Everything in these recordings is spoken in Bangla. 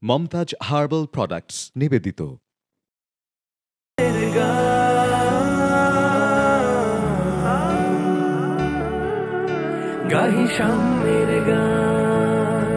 মমতাজ হার্বাল প্রোডাক্টস নিবেদিত। গাহি শামের গান,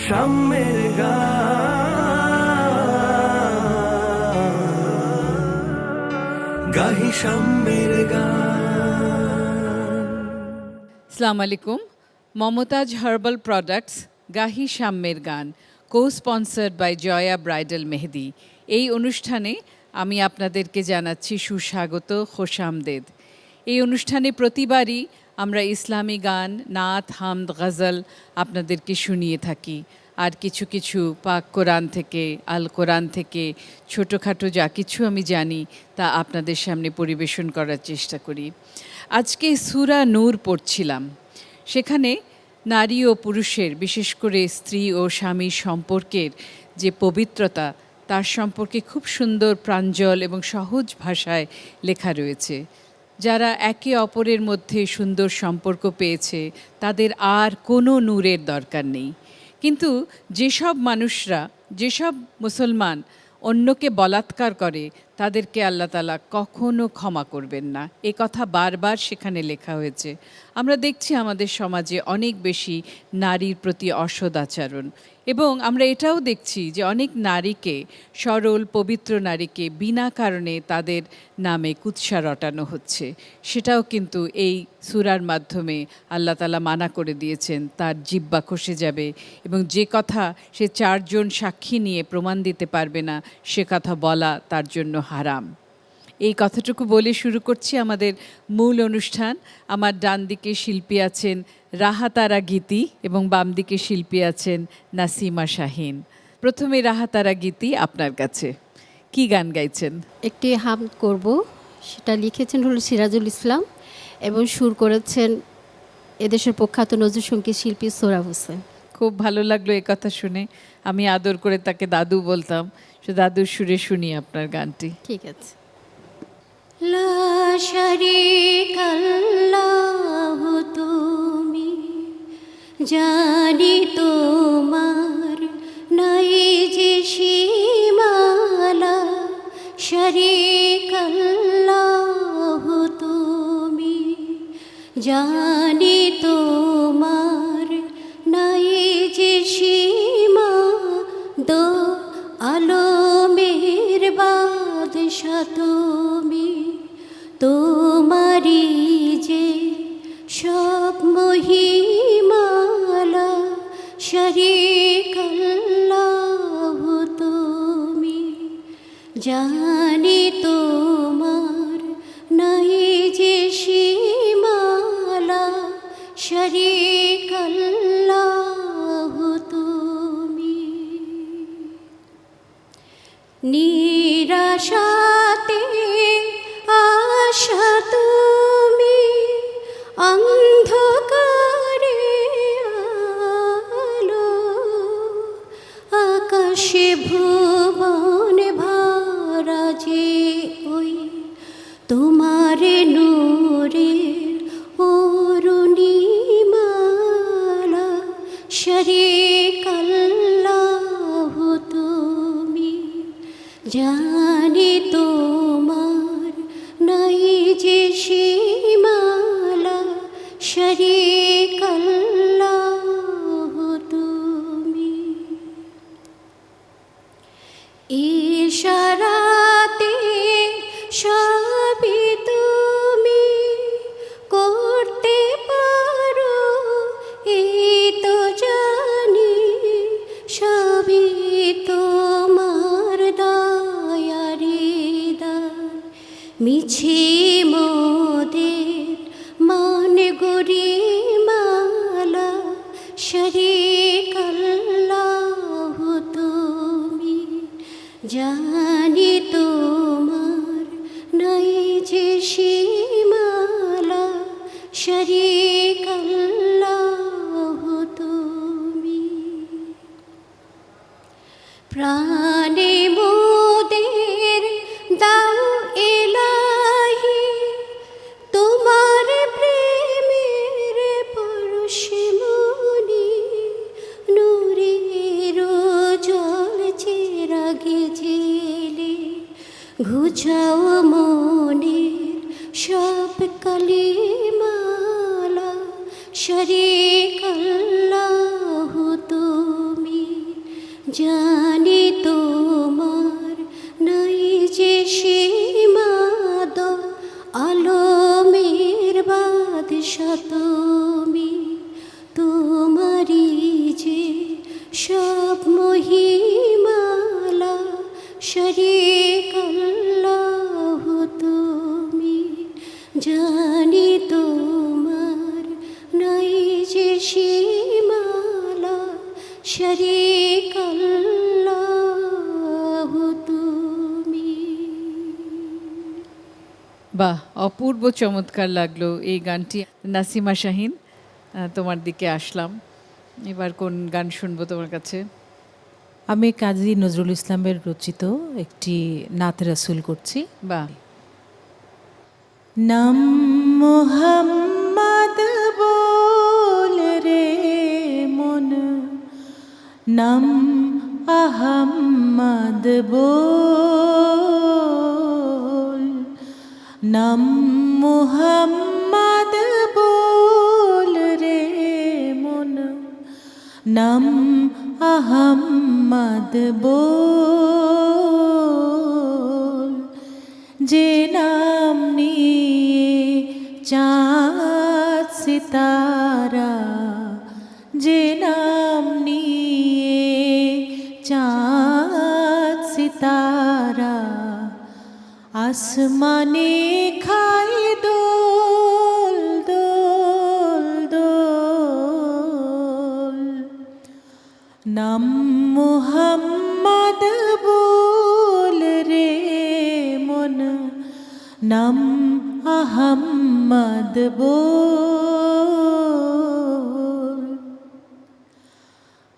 শামের গান, গাহি শামের গান। আসসালামু আলাইকুম। মমতাজ হার্বাল প্রোডাক্টস গাহি শাম্যের গান, কো-স্পন্সার্ড বাই জয়া ব্রাইডাল মেহেদি। এই অনুষ্ঠানে আমি আপনাদেরকে জানাচ্ছি সুস্বাগত, খোশামদেদ। এই অনুষ্ঠানে প্রতিবারই আমরা ইসলামী গান, নাত, হামদ, গজল আপনাদেরকে শুনিয়ে থাকি। আর কিছু কিছু পাক কোরআন থেকে, আল কোরআন থেকে ছোটোখাটো যা কিছু আমি জানি তা আপনাদের সামনে পরিবেশন করার চেষ্টা করি। আজকে সূরা নূর পড়ছিলাম। সেখানে নারী ও পুরুষের, বিশেষ করে স্ত্রী ও স্বামীর সম্পর্কের যে পবিত্রতা, তার সম্পর্কে খুব সুন্দর, প্রাঞ্জল এবং সহজ ভাষায় লেখা রয়েছে। যারা একে অপরের মধ্যে সুন্দর সম্পর্ক পেয়েছে তাদের আর কোনো নূরের দরকার নেই। কিন্তু যেসব মানুষরা, যেসব মুসলমান অন্যকে বলাৎকার করে তাদেরকে আল্লাহ তাআলা কখনো ক্ষমা করবেন না, এ কথা বারবার সেখানে লেখা হয়েছে। আমরা দেখছি আমাদের সমাজে অনেক বেশি নারীর প্রতি অসদাচরণ, এবং আমরা এটাও দেখছি যে অনেক নারীকে, সরল পবিত্র নারীকে বিনা কারণে তাদের নামে কুৎসা রটানো হচ্ছে। সেটাও কিন্তু এই সূরার মাধ্যমে আল্লাহ তাআলা মানা করে দিয়েছেন। তার জিহ্বা খসে যাবে এবং যে কথা সে 4 জন সাক্ষী নিয়ে প্রমাণ দিতে পারবে না, সে কথা বলা তার জন্য হারাম। এই কথাটুকু বলে শুরু করছি আমাদের মূল অনুষ্ঠান। আমার ডান দিকে শিল্পী আছেন রাহাতারা গীতি এবং বাম দিকে শিল্পী আছেন নাসিমা শাহিন। প্রথমে রাহাতারা গীতি, আপনার কাছে কি গান গাইছেন? একটি হামদ করব, সেটা লিখেছেন হলো সিরাজুল ইসলাম এবং সুর করেছেন এদেশের প্রখ্যাত নজরুল সঙ্গীত শিল্পী সোহরাব হোসেন। খুব ভালো লাগলো এই কথা শুনে। আমি আদর করে তাকে দাদু বলতাম। সে দাদুর সুরে শুনি আপনার গানটি। ঠিক আছে। লা শারীকা লাহু, তুমি জানি তোমার নাই যে সীমালা। শারীকা লাহু, তুমি জানি তোমার নাই যে সীমা। দো আলমের বাদশা তুমি, তোমারি যে সব মহিমালা। শারীকা লাহু, তুমি জানি তোমার নাই যে সীমালা। শারীকা লাহু, তুমি নিরাশাতে আশা তুমি, অন্ধকারে আলো। আকাশে ভুবন ভরা যে ওই তোমার নূরের অরুণিমালা। শারীকা লাহু, তুমি জানি তোমার নাই যে সীমালা। শারীকা লাহু, তুমি ইশারাতে সবই তুমি করতে পারো, এই তো জানি সবই তোমার দয়ারি দান। মিছে মোদের মান গরিমালা। শারীকা লাহু, তুমি জানি তোমার নাই যে সীমালা। শারীকা লাহু, তুমি প্রাণে মোদের দাও ইলাহি, তোমার প্রেমের পরশে মনি নূরের জানি তোমার নাই যে সীমালা শরীক আল্লাহ তুমি। বাহ, অপূর্ব চমৎকার লাগলো এই গানটি। নাসিমা শাহিন, তোমার দিকে আসলাম। এবার কোন গান শুনবো তোমার কাছে? আমি কাজী নজরুল ইসলামের রচিত একটি নাত রাসূল করছি। বাহ, নাম মোহাম্মদ বল রে মন, নাম আহাম্মদ বল, নাম মোহাম্মদ বল রে মন, নাম আহাম্মদ বল। যে নাম নিয়ে চাঁদ সিতারা, যে নাম নিয়ে চাঁদ সিতারা আসমানে খায় দোল দোল দোল। নাম মোহাম্মদ বল রে মন, নাম আহাম্মদ বল।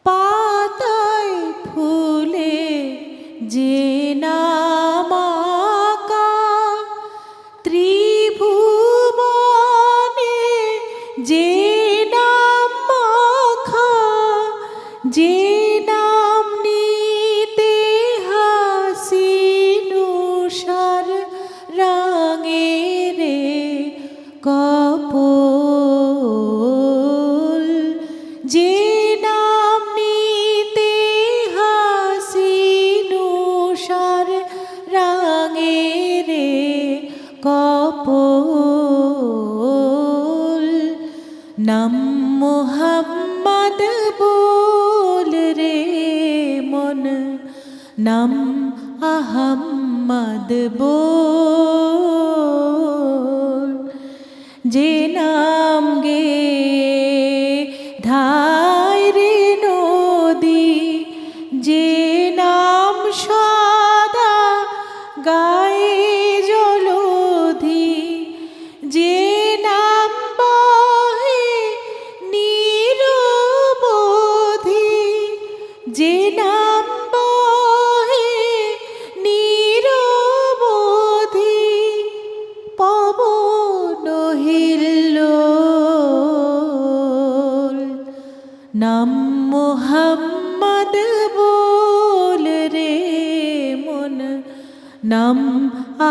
পাতায় ফুলে যে নাম আঁকা, ত্রিভুবনে যে নাম মাখা, যে নাম নিতে হাসিন উষার রাঙে রে কপোল, যে নাম নিতে হাসিন উষার রাঙে রে কপোল। নাম মোহাম্মদ বল রে মন, নাম আহাম্মদ বল। যে নাম গে ধায় রে নদী, যে নাম সদা গায়ে জলধি, যে নাম বহে নিরবধি, যে নাম বহে নিরবধি, পবন হিল্লোল। নাম মোহাম্মদ বল রে মন, নাম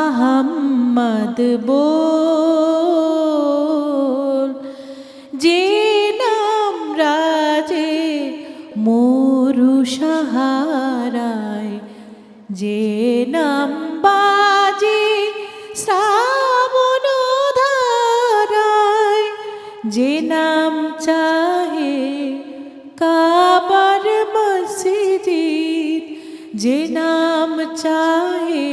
আহাম্মদ বল। যে নাম রাজে মরু সাহারায়, যে নাম বাজে শ্রাবণ ধারায়, যে নাম চাহে কাবার মসজিদ, যে নাম চাহে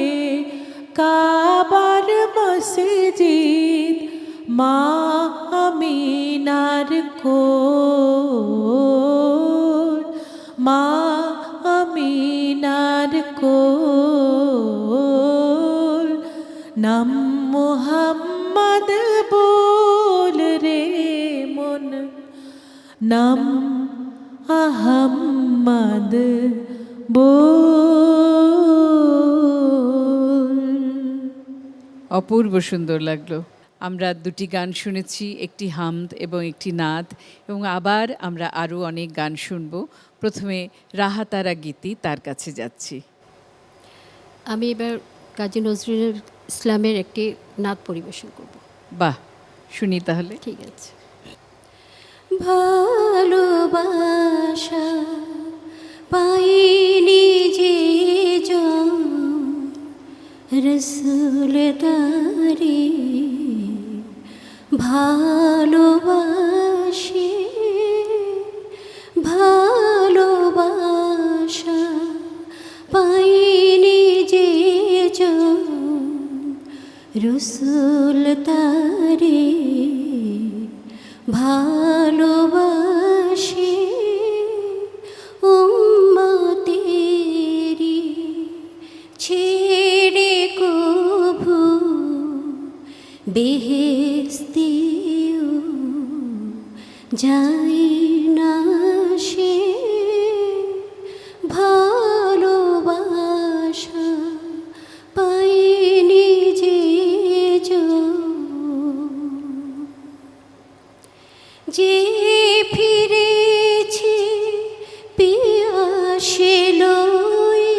কাবার মসজিদ, মা আমিনার কোল, মা আমিনার কোল। নাম মোহাম্মদ বল রে মন, নাম আহাম্মদ বল। অপূর্ব সুন্দর লাগলো। আমরা দুটি গান শুনেছি, একটি হামদ এবং একটি নাত, এবং আবার আমরা আরও অনেক গান শুনব। প্রথমে রাহাতারা গীতি, তার কাছে যাচ্ছি। আমি এবার কাজী নজরুল ইসলামের একটি নাত পরিবেশন করব। বাহ, শুনি তাহলে। ঠিক আছে। ভালোবাসা পাইনি যে জন রসুল দারে, ভালোবাসে ভালোবাসা পাইনি যে জন রসুল তারে ভালোবাসে উম্মতেরি ছেড়ে কভু বেহেস্তেও যায় না সে ভালোবাসা পায়নি যে ফিরেছে পিয়াসে লয়ে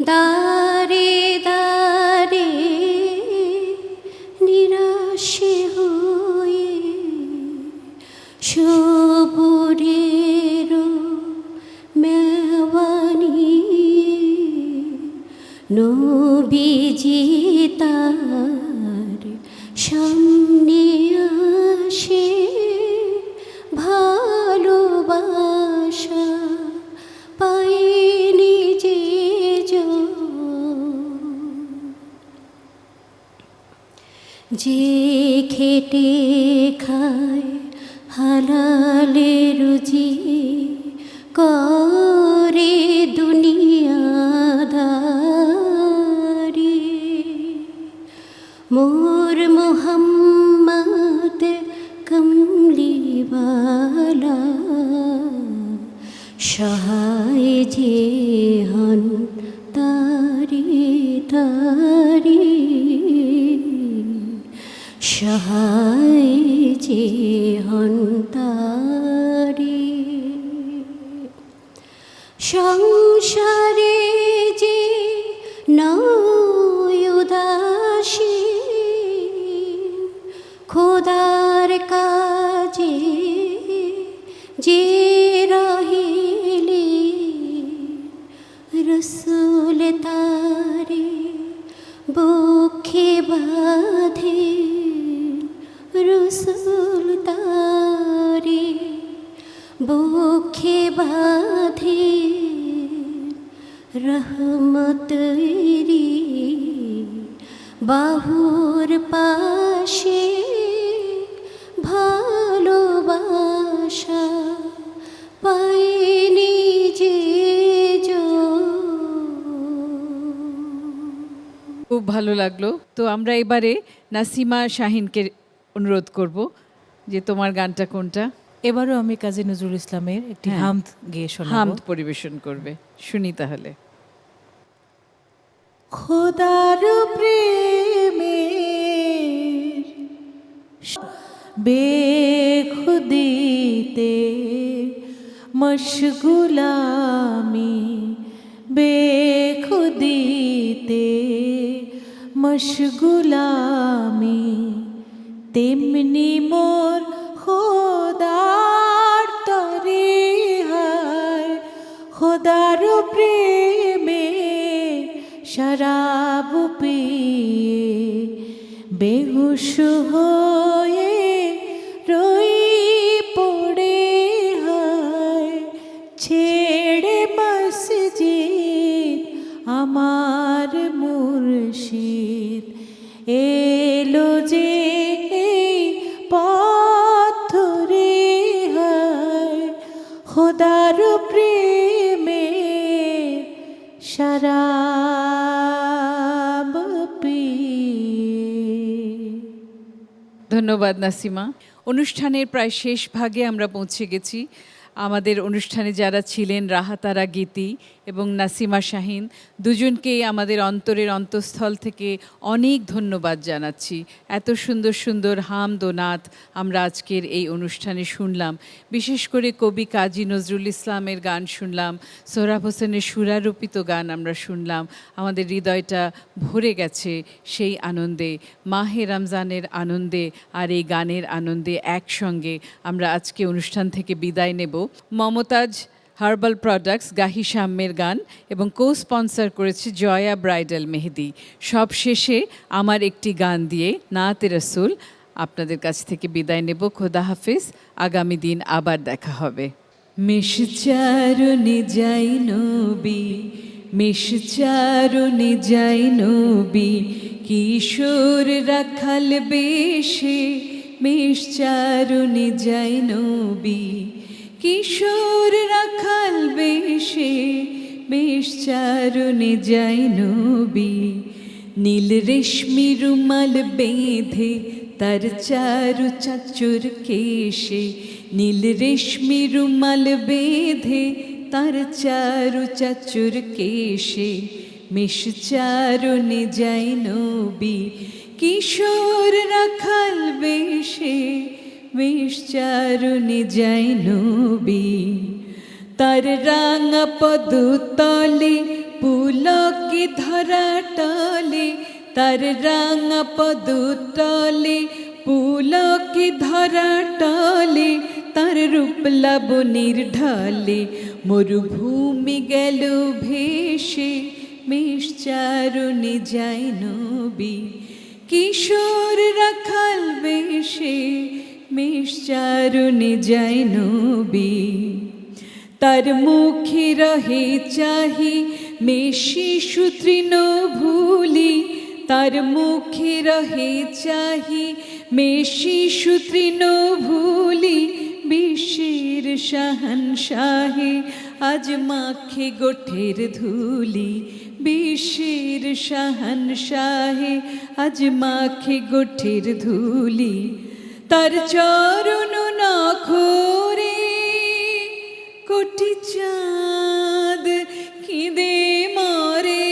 দারে দারে নিরাশে হয়ে সবুরের মেওয়ানি নবীজি তার সামনে আসে ভালোবাসা পায়নি যে খেটে খায় হালালে রুজি করে দুনিয়াদারি মোর মোহাম্মদ কমলিওয়ালা সহায় যে হন তারি তারি সহায় যে হন তারি সংসারে যে নয় উদাসী খোদার কাজে যে রহিলি রসুল তারে বুকে বাঁধে রসুল তারে বুকে বাঁধে রহমতেরি বাহুর পাশে ভালোবাসা পায়নি যে খুব ভালো লাগলো। তো আমরা এবারে নাসিমা শাহিনকে অনুরোধ করব যে তোমার গানটা কোনটা? এবারও আমি কাজী নজরুল ইসলামের একটি হ্যাঁ। হামদ গেয়ে শোনাবো। হামদ পরিবেশন করবে, শুনি তাহলে। খোদার প্রেমে বেখুদিতে মশগুলামি বেখুদিতে মশগুলামি তেমনি মোর খোদার তরে হায় খোদার প্রেমে শরাব পিয়ে বেহুশ হয়ে রই পড়ে হায় ছেড়ে মসজিদ আমার মুর্শিদ এলো যে পথ ধরে হায় খোদার প্রেমে শরাব পিয়ে। ধন্যবাদ নাসিমা। অনুষ্ঠানের প্রায় শেষ ভাগে আমরা পৌঁছে গেছি। আমাদের অনুষ্ঠানে যারা ছিলেন রাহাতারা গীতি এবং নাসিমা শাহিন, দুজনকেই আমাদের অন্তরের অন্তঃস্থল থেকে অনেক ধন্যবাদ জানাচ্ছি। এত সুন্দর সুন্দর হামদ ও নাত আমরা আজকের এই অনুষ্ঠানে শুনলাম। বিশেষ করে কবি কাজী নজরুল ইসলামের গান শুনলাম, সোহরাব হোসেনের সুরারোপিত গান আমরা শুনলাম। আমাদের হৃদয়টা ভরে গেছে সেই আনন্দে, মাহে রমজানের আনন্দে আর এই গানের আনন্দে একসঙ্গে আমরা আজকে অনুষ্ঠান থেকে বিদায় নেব। মমতাজ হার্বাল প্রোডাক্টস গাহি শাম্যের গান এবং কো-স্পন্সর করেছে জয়া ব্রাইডাল মেহেদি। সব শেষে আমার একটি গান দিয়ে নাতে রসুল আপনাদের কাছ থেকে বিদায় নেব। খোদা হাফেজ, আগামী দিন আবার দেখা হবে। মিশচারণে যাই নবী মেষ চারণে যায় নবী, কিশোর রাখাল বেশে। মেষ চারণে যায় নবী, কিশোর রাখাল বেশে। মেষ চারণে যায় নবী, নীল রেশমি রুমাল বেঁধে তার চারু চাচুর কেশে। নীল রেশমি রুমাল বেঁধে তার চারু চাচুর কেশে। মেষ চারণে যায় নবী, কিশোর রাখাল বেশে। মেষ চারণে যায় নবী, তার রাঙা পদতলে পুলকে ধরা টলে। তার রাঙা পদতলে পুলকে ধরা টলে। তার রূপ লাবণীর ঢলে মরুভূমি গেল ভেসে। মেষ চারণে যায় নবী, কিশোর রাখাল বেশে। মেষ চারণে যায় নবী, তার মুখে রহে চাহি মেষ শিশু তৃণভূলি। তার মুখে রহে চাহি মেষ শিশু তৃণভূলি। বিশ্বের শাহানশাহে আজ মাখে গোঠের ধুলি। বিশ্বের শাহানশাহে আজ মাখে গোঠের ধুলি। তার চরণ নখরে কোটি চাঁদ কিদে মরে।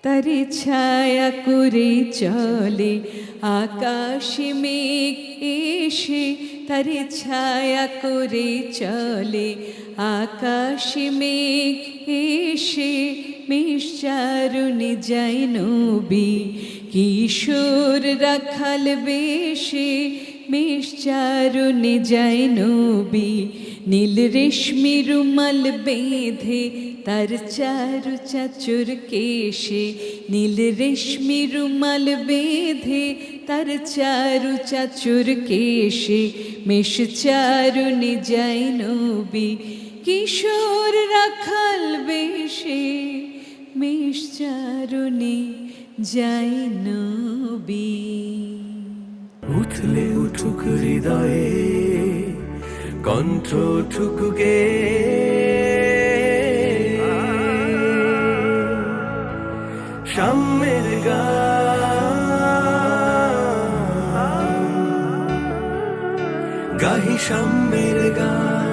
তারে ছায়া করে চলে আকাশে মেঘ এসে। তারে ছায়া করে চলে আকাশে মেঘ এসে। মেষ চারণে যায় নবী, কিশোর রাখাল বেশে। মেষ চারণে যায় নবী, নীল রেশমি রুমাল বেঁধে তার চারু চাচুর কেশে। নীল রেশমি রুমাল বেঁধে তার চারু চাচুর কেশে। মেষ চারণে যায় নবী, কিশোর রাখাল বেশে। মেষ চারণে যায় নবী। উঠলে উঠুক হৃদয়ে কণ্ঠ ঠুকুকে। সাম্যের গান গাহি সাম্যের গান।